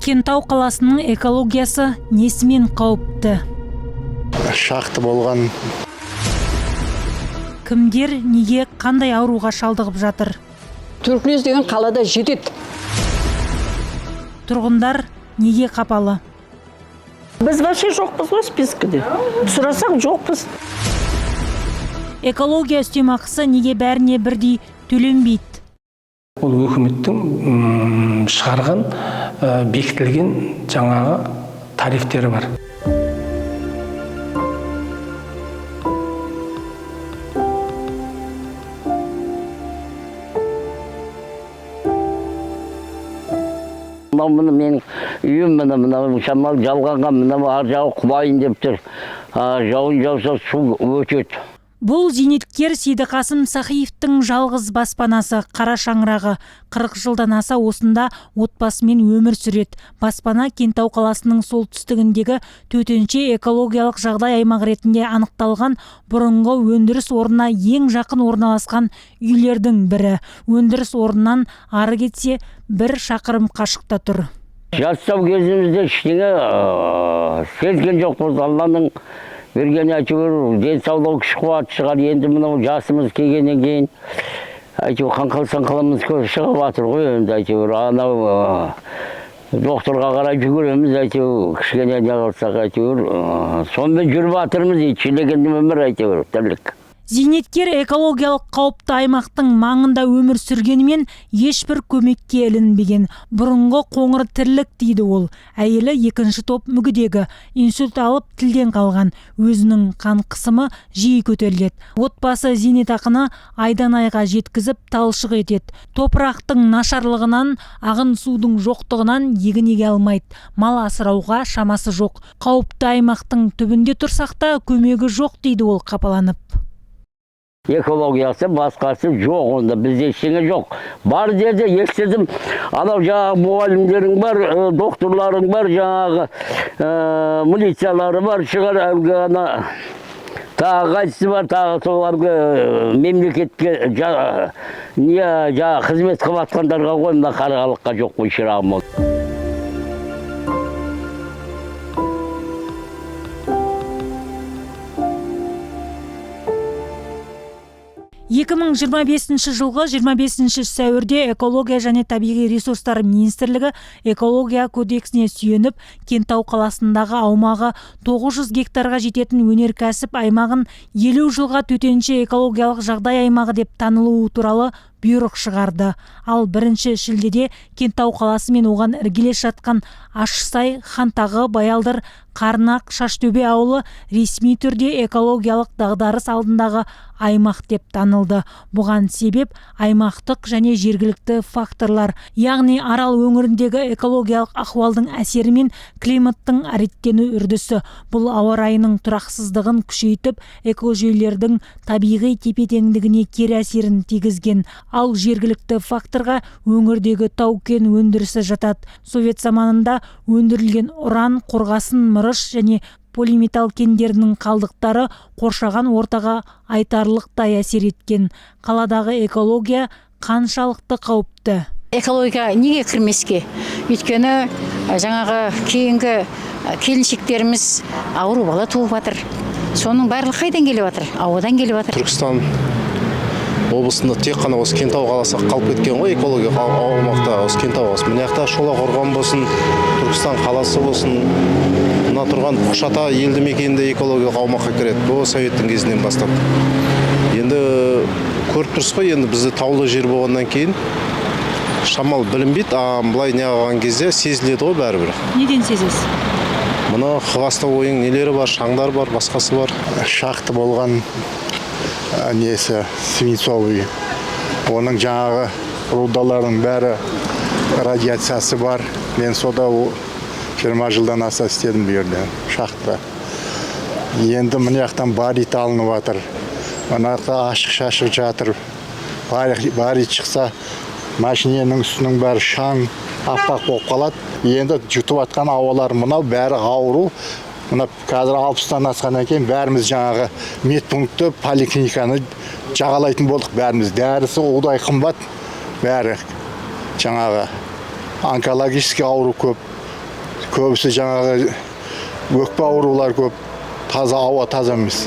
Кентау қаласының экологиясы несімен қауіпті? Шақты болған. Кімдер неге қандай ауруға шалдығып жатыр? Түркінез деген қалада жетеді. Тұрғындар неге қапалы? Біз вообще жоқпыз ғой спискіде. Сұрасақ жоқпыз. Экология үстемақысы неге бәріне бірдей төленбейді? Ол өкіметтің шығарған, бекітілген жаңағы тарифтері бар. Мына менің үйім мына шамал жалғанған мына ар жағы құлайын деп тұр. Жауын жауса су өтеді. Бұл зейнеткер Сейдіқасым Сахиевтің жалғыз баспанасы, қара шаңырағы. 40 жылдан аса осында отбасымен өмір сүреді. Баспана Кентау қаласының солтүстігіндегі төтенше экологиялық жағдай аймақ ретінде анықталған бұрынғы өндіріс орнына ең жақын орналасқан үйлердің бірі. Өндіріс орнынан ары кетсе 1 шақырым қашықта тұр. Жастау кезімізде ештеңе сезген жоқпыз. Алланың берген әйтеуір денсаулық күш қуат шығар. Енді мынау жасымыз келгеннен кейін әйтеуір қаңқал-саңқалымыз шығып жатыр ғой. Енді әйтеуір анау докторға қарай жүгіреміз, әйтеуір кішкене не қылсақ әйтеуір сонымен жүріп жатырмыз. Шілеген өмір әйтеуір тірлік. Зейнеткер экологиялық қауіпті аймақтың маңында өмір сүргенімен ешбір көмекке ілінбеген. Бұрынғы қоңыр тірлік дейді ол. Әйелі 2-ші топ мүгедегі, инсульт алып тілден қалған. Өзінің қан қысымы жиі көтеріледі. Отбасы зейнетақыны айдан айға жеткізіп талшық етеді. Топырақтың нашарлығынан, ағын судың жоқтығынан егін еге алмайды. Мал асырауға шамасы жоқ. Қауіпті аймақтың түбінде тұрсақ та көмегі жоқ дейді ол қапаланып. Экологиясы басқасы жоқ, онда бізде ештеңе жоқ. Бар жерде естідім, анау жаңағы мұғалімдерің бар, докторларың бар, жаңағы милициялары бар, шығар әлгі ана тағы қайсысы бар, тағы сол әлгі мемлекетке қызмет қылып атқандарға ғой, мына қарағалыққа жоқ қой шырағым ол. 2025 жылғы 25 сәуірде экология және табиғи ресурстар министрлігі экология кодексіне сүйеніп Кентау қаласындағы аумағы 900 гектарға жететін өнеркәсіп аймағын 50 жылға төтенше экологиялық жағдай аймағы деп танылуы туралы бұйрық шығарды. Ал 1 шілдеде Кентау қаласы мен оған іргелес жатқан Ашсай, Хантағы, Баялдыр, Қарнақ, Шаштөбе ауылы ресми түрде экологиялық дағдарыс алдындағы аймақ деп танылды. Бұған себеп аймақтық және жергілікті факторлар, яғни Арал өңіріндегі экологиялық ахуалдың әсері мен климаттың реттену үрдісі. Бұл ауа райының тұрақсыздығын күшейтіп, экожүйелердің табиғи тепе-теңдігіне кері әсерін тигізген. Ал жергілікті факторға өңірдегі тау-кен өндірісі жатады. Совет заманында өндірілген уран, қорғасын, мырыш және полиметалл кендерінің қалдықтары қоршаған ортаға айтарлықтай әсер еткен. Қаладағы экология қаншалықты қауіпті? Экология неге кірмеске? Өйткені жаңағы кейінгі келіншектеріміз ауру бала туып жатыр. Соның барлығы қайдан келіп жатыр? Ауадан келіп жатыр. Түркістан облысында тек қана осы Кентау қаласы қалып кеткен ғой, экология аумақта осы Кентау қаласы. Мына жақта Шолаққорған болсын, Түркістан қаласы болсын, мына тұрған Құшата елді мекенінде экологиялық аумаққа кіреді. Бұл советтің кезінен бастап. Енді көріп тұрсыз ғой, енді бізде таулы жер болғаннан кейін шамал білінбейді, былай неғылған кезде сезіледі ғой бәрібір. Неден сезесіз? Мына қығаста ойың нелері бар, шаңдар бар, басқасы бар. Шақты болған несі свинцовый. Оның жаңағы рудалардың бәрі радиациясы бар. Мен сода 20 жылдан аса істедім бұл жерде, шахтада. Енді мына жақтан барит алынып жатыр. Мына жақта ашық-шашық жатыр. Барит шықса, машиненің үстінің бәрі шаң, аппақ болып қалады. Енді жұтып жатқан ауалар мынау бәрі ауру. Мына қазір 60-тан асқаннан кейін бәріміз жаңағы медпунктті, поликлиниканы жағалайтын болдық бәріміз. Дәрісі одай қымбат бәрі. Жаңағы онкологический ауру көп. көбісі жаңағы өкпе аурулар көп, таза ауа таза емес.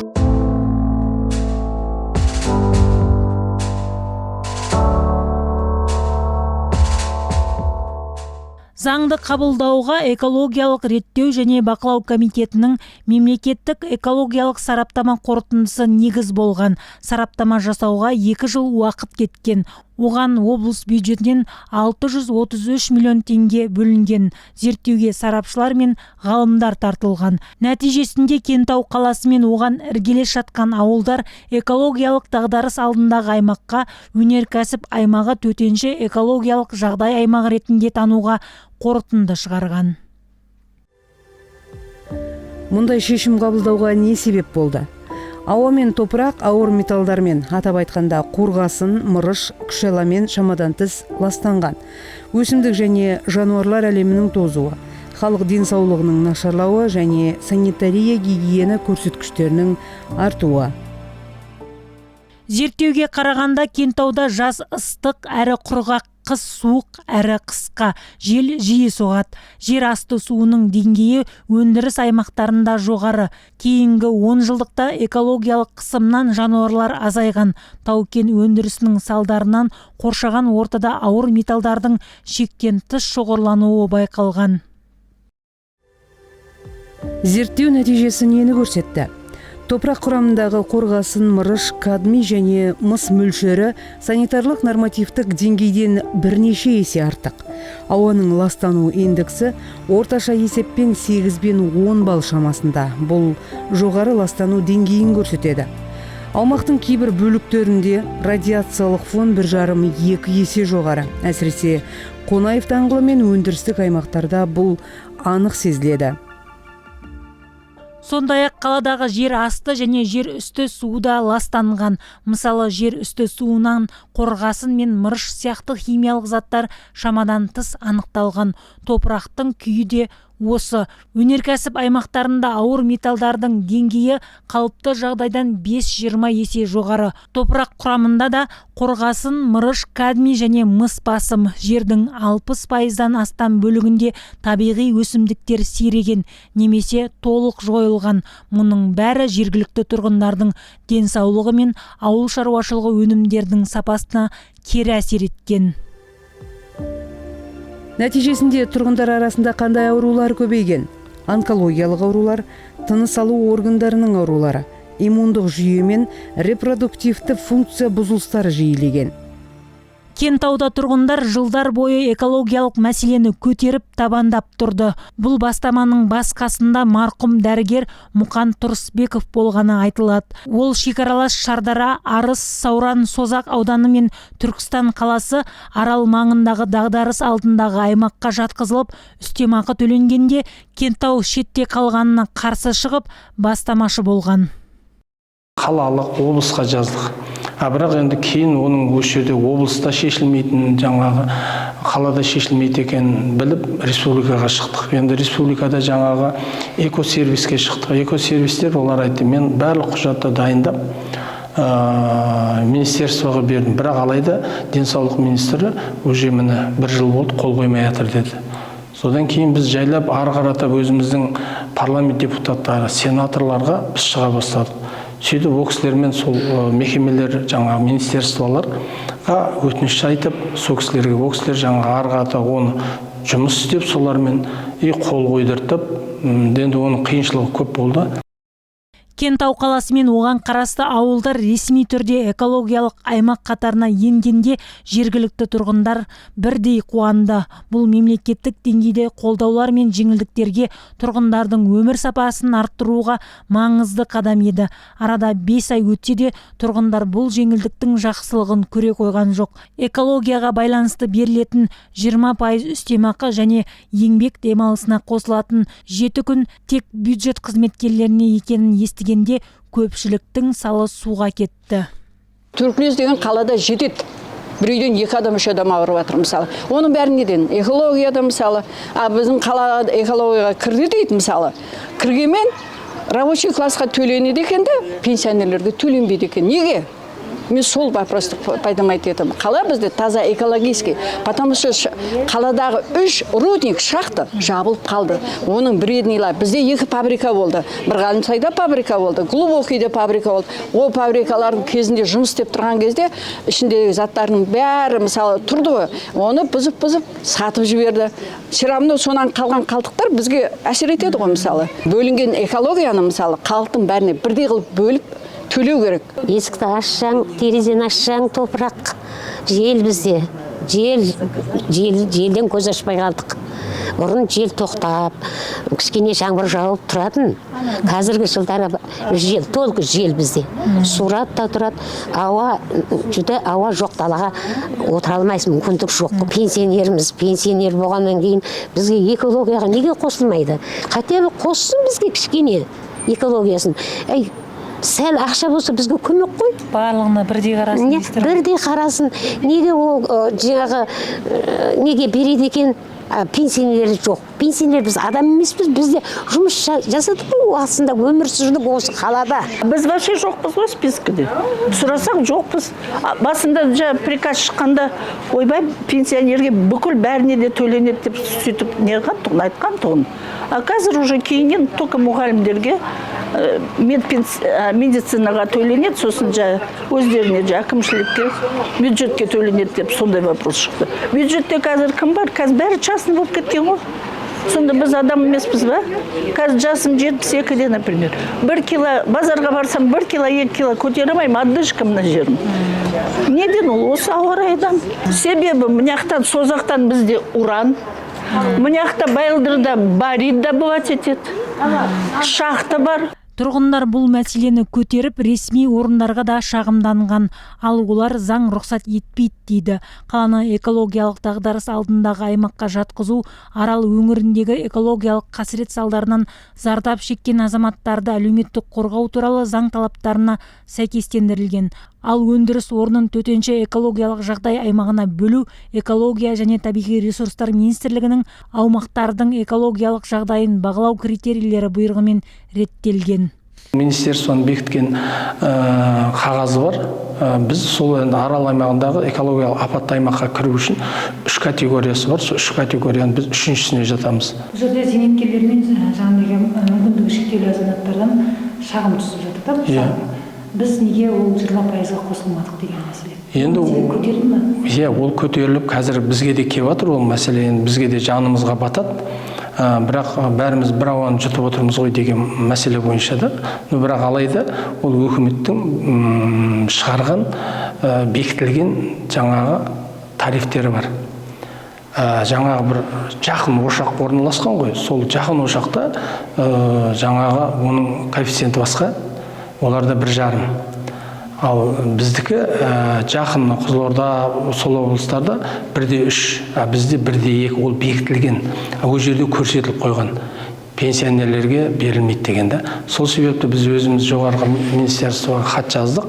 Заңды қабылдауға экологиялық реттеу және бақылау комитетінің мемлекеттік экологиялық сараптама қорытындысы негіз болған. Сараптама жасауға 2 жыл уақыт кеткен. Оған облыс бюджетінен 633 миллион теңге бөлінген. Зерттеуге сарапшылар мен ғалымдар тартылған. Нәтижесінде Кентау қаласы мен оған іргелес жатқан ауылдар экологиялық дағдарыс алдындағы аймаққа, өнеркәсіп аймағы төтенше экологиялық жағдай аймағы ретінде тануға қорытынды шығарған. Мұндай шешім қабылдауға не себеп болды? Ауа мен топырақ ауыр металдармен, атап айтқанда қорғасын, мырыш, күшаламен шамадан тыс ластанған. Өсімдік және жануарлар әлемінің тозуы, халық денсаулығының нашарлауы және санитария гигиена көрсеткіштерінің артуы. Зерттеуге қарағанда Кентауда жаз ыстық әрі құрғақ, қыс суық әрі қысқа, жел жиі соғады. Жер асты суының деңгейі өндіріс аймақтарында жоғары. Кейінгі 10 жылдықта экологиялық қысымнан жануарлар азайған. Тау-кен өндірісінің салдарынан қоршаған ортада ауыр металдардың шектен тыс шоғырлануы байқалған. Зерттеу нәтижесі нені көрсетті? Топырақ құрамындағы қорғасын, мырыш, кадмий және мыс мөлшері санитарлық нормативтік деңгейден бірнеше есе артық. Ауаның ластану индексі орташа есеппен 8 бен 10 балл шамасында. Бұл жоғары ластану деңгейін көрсетеді. Аумақтың кейбір бөліктерінде радиациялық фон 1,5-2 есе жоғары. Әсіресе Қонаев даңғылы мен өндірістік аймақтарда бұл анық сезіледі. Сондай-ақ қаладағы жер асты және жер үсті суда ластанған. Мысалы, жер үсті суынан қорғасын мен мырыш сияқты химиялық заттар шамадан тыс анықталған. Топырақтың күйі де осы. Өнеркәсіп аймақтарында ауыр металдардың деңгейі қалыпты жағдайдан 5-20 есе жоғары. Топырақ құрамында да қорғасын, мырыш, кадмий және мыс басым. Жердің 60%-дан астам бөлігінде табиғи өсімдіктер сиреген немесе толық жойылған. Мұның бәрі жергілікті тұрғындардың денсаулығы мен ауыл шаруашылығы өнімдердің сапасына кері әсер еткен. Нәтижесінде тұрғындар арасында қандай аурулар көбейген? Онкологиялық аурулар, тыныс алу органдарының аурулары, иммундық жүйе мен репродуктивті функция бұзылыстары жиілеген. Кентауда тұрғындар жылдар бойы экологиялық мәселені көтеріп табандап тұрды. Бұл бастаманың бас қасында марқұм дәрігер Мұқан Тұрысбеков болғаны айтылады. Ол шекаралас Шардара, Арыс, Сауран, Созақ ауданы мен Түркістан қаласы Арал маңындағы дағдарыс алдындағы аймаққа жатқызылып, үстемақы төленгенде Кентау шетте қалғанына қарсы шығып, бастамашы болған. Қалалық облысқа жаздық. Бірақ енді кейін оның осы жерде облыста шешілмейтін, жаңағы қалада шешілмейді екенін біліп, республикаға шықтық. Енді республикада жаңағы экосервиске шықтық. Экосервистер олар айтты, мен барлық құжатты дайындап, министерствоға бердім. Бірақ алайда денсаулық министрі уже міне 1 жыл болды қол қоймай жатыр деді. Содан кейін біз жайлап ары қаратып өзіміздің парламент депутаттары, сенаторларға біз шыға бастадық. Сөйтіп ол кісілермен сол мекемелер, жаңағы министерстволарға өтініш айтып, сол кісілерге ол кісілер жаңағы ары қарата оны жұмыс істеп, солармен қол қойдыртып, енді оның қиыншылығы көп болды. Кентау қаласы мен оған қарасты ауылдар ресми түрде экологиялық аймақ қатарына енгенде жергілікті тұрғындар бірдей қуанды. Бұл мемлекеттік деңгейде қолдаулар мен жеңілдіктерге тұрғындардың өмір сапасын арттыруға маңызды қадам еді. Арада 5 ай өтсе де тұрғындар бұл жеңілдіктің жақсылығын көре қойған жоқ. Экологияға байланысты берілетін 20% үстемақы және еңбек демалысына қосылатын 7 күн тек бюджет қызметкерлеріне екенін естіген көпшіліктің салы суға кетті. Түркінез деген қалада жетеді. Bir үйден 2 адам, 3 адам ауырып жатыр мысалы. Оның бәрі неден? Экологияда мысалы. Біздің қала экологияға кірді дейді мысалы. Кіргенмен рабочий классқа төленеді екен де, пенсионерлерге төленбейді екен. Неге? Мен сол вопросты поднимать етемін. Қала бізде таза экологический, потому что қаладағы 3 рудник шахта жабылып қалды. Оның бреднилар, бізде 2 фабрика болды. Бір Ғалымсайда фабрика болды, Глубокийде фабрика болды. Ол фабрикалардың кезінде жұмыс істеп тұрған кезде ішіндегі заттардың бәрі мысалы тұрды ғой. Оны бұзып сатып жіберді. Шырамды сонан қалған қалдықтар бізге әсер етеді ғой мысалы. Бөлінген экологияны мысалы халықтың бәріне бірдей қылып бөліп төлеу керек. Есікті ашсаң, терезені ашсаң, топырақ, жел бізде. Желден көз ашпай қалдық. Бұрын жел тоқтап, кішкене жаңбыр жауып тұратын. Қазіргі жылдары жел, толық жел бізде. Сурат та тұрады. Ауа жоқ, далаға отыра алмайсың, мүмкіндік жоқ. Пенсионер болғаннан кейін бізге экологияға неге қосылмайды? Хотя бы қоссын бізге кішкене экологиясын. Сәл ақша болса бізге көмек қой. Барлығына бірдей қарасын. Бірдей қарасын. Неге ол неге береді екен? Пенсионер жоқ. Пенсионер біз адам емеспіз, бізде жұмыс жасадық қой, астында өмір сүрдік осы қалада. Біз вообще жоқпыз ғой спискіде. Сұрасақ жоқпыз. Басында приказ шыққанда, ойбай пенсионерге бүкіл бәріне де төленеді деп сөйтіп айтқан тұғын. Қазір уже кейінен только мұғалімдерге медицинаға төленеді, сосын өздеріне әкімшілікке, бюджетке төленеді деп сондай вопрос шықты. Бюджетте қазір кім бар? Қазір бәрі частный болып кеткен ғой. Сонда біз адам емеспіз ба? Қазір жасым 72-де, например. 1 кило, базарға барсам 1 кило, 2 кило көтеремеймін, отдышка мына жерім. Неден ол? Осы ауа райынан. Себебі мынаяқтан, созақтан бізде уран, мынаяқта Байылдырда барит добывать етеді. Шахта бар. Тұрғындар бұл мәселені көтеріп, ресми орындарға да шағымданған, ал олар заң рұқсат етпейді дейді. Қаланы экологиялық дағдарыс алдындағы аймаққа жатқызу Арал өңіріндегі экологиялық қасірет салдарынан зардап шеккен азаматтарды әлеуметтік қорғау туралы заң талаптарына сәйкестендірілген. Ал өндіріс орнын төтенше экологиялық жағдай аймағына бөлу экология және табиғи ресурстар министрлігінің аумақтардың экологиялық жағдайын бағалау критерийлері бұйрығымен реттелген. Министерствоның бекіткен қағазы бар. Біз сол Арал аймағындағы экологиялық апатты аймаққа кіру үшін 3 категориясы бар. Сол 3 категорияны біз 3-шісіне жатамыз. Бұл жерде зейнеткерлер мен мүмкіндігі шектеулі азаматтардан шағым түсіп жатыр да. Біз неге ол 20%-ға қосылмадық деген мәселе. Енді ол көтеріліп, қазір бізге де келіп жатыр ол мәселе, бізге де жанымызға батады. Бірақ бәріміз бір ауаны жұтып отырмыз ғой деген мәселе бойынша да. Бірақ алайда ол өкіметтің шығарған, бекітілген жаңағы тарифтері бар. Жаңағы бір жақын ошақ орналасқан ғой. Сол жақын ошақта жаңағы оның коэффициенті басқа. Оларда 1,5. Ал біздікі жақын Қызылорда, сол облыстарда 1,3, бізде 1,2, ол бекітілген. Ол жерде көрсетіліп қойған. Пенсионерлерге берілмейді дегенде. Сол себепті біз өзіміз жоғарғы министерствоға хат жаздық.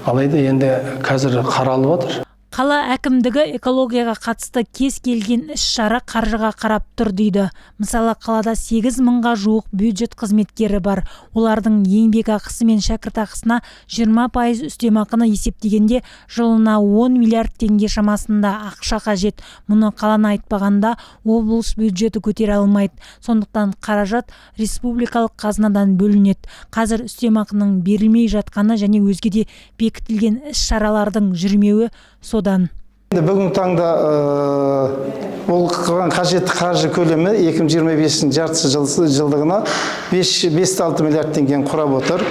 Алайда енді қазір қаралып жатыр. Қала әкімдігі экологияға қатысты кез келген іс-шара қаржыға қарап тұр дейді. Мысалы, қалада 8 мыңға жуық бюджет қызметкері бар. Олардың еңбек ақысы мен шәкіртақысына 20% үстемақыны есептегенде жылына 10 миллиард теңге шамасында ақша қажет. Мұны қаланы айтпағанда облыс бюджеті көтере алмайды. Сондықтан қаражат республикалық қазынадан бөлінеді. Қазір үстемақының берілмей жатқаны және өзге де бекітілген іс-шаралардың жүрмеуі содан. Бүгінгі таңда ол қажетті қаржы көлемі 2025 жартысы жылдығына 5-6 миллиард теңгені құрап отыр.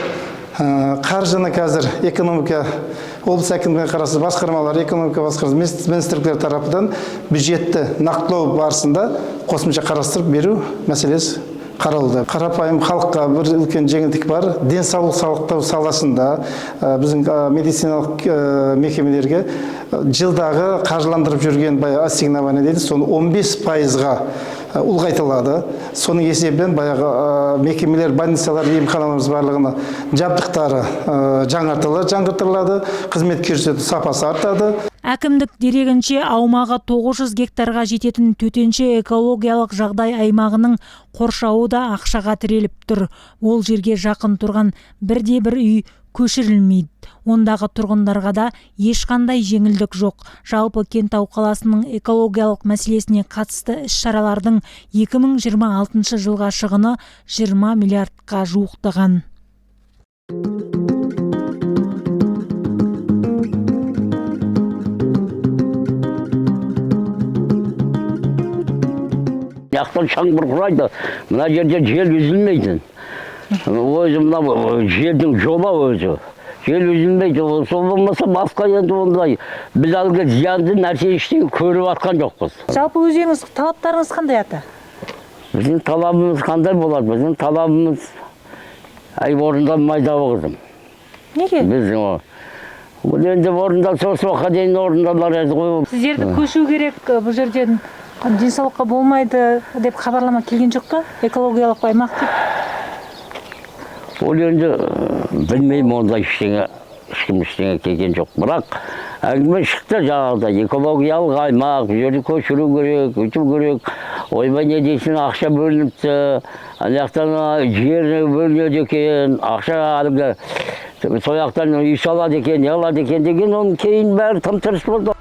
Қаржыны қазір экономика облыс әкімдігіне қарасты басқармалар, экономика басқармасы министрліктер тарапынан бюджетті нақтылау барысында қосымша қарастырып беру мәселесі қаралды. Қарапайым халыққа бір үлкен жеңілдік бар. Денсаулық сақтау саласында біздің медициналық мекемелерге жылдағы қаржыландырып жүрген ассигнование дейді, соны 15%-ға ұлғайтылады. Соның есебінен баяғы мекемелер, больницалар, емханаларымыз барлығына жабдықтары жаңғыртылады, қызмет көрсету сапасы артады. Әкімдік дерегінше аумағы 900 гектарға жететін төтенше экологиялық жағдай аймағының қоршауы да ақшаға тіреліп тұр. Ол жерге жақын тұрған бірде-бір үй көшірілмейді. Ондағы тұрғындарға да ешқандай жеңілдік жоқ. Жалпы Кентау қаласының экологиялық мәселесіне қатысты іс-шаралардың 2026 жылға шығыны 20 миллиардқа жуықтаған. Яқтан шаңбыр құрайды, мына жерде жел үзілмейтін. Өзі мына жердің жоба өзі. Жел үзілмейді, сол болмаса басқа енді ондай біз әлгі зиянды нәрсе ештеңе көріп атқан жоқпыз. Жалпы өздеріңіз талаптарыңыз қандай ата? Біздің талабымыз қандай болады? Біздің талабымыз орындалмайды қызым. Неге? Бұл енді орындалса осы уақытқа дейін орындалар еді ғой. Сіздерді көшу керек, бұл жерден денсаулыққа болмайды деп хабарлама келген жоқ па? Экологиялық аймақ деп. Ол енді білмеймін, онда ешкім ештеңе келген жоқ. Бірақ әңгіме шықты жаңағыда, экологиялық аймақ, жерді көшіру керек, өйту керек. Ойбай не дейсің, ақша бөлініпті, аяқтан жер бөлінеді екен, ақша әлгі сояқтан үй салады екен, не алады екен деген, оның кейін бәрі тым-тырыс болды.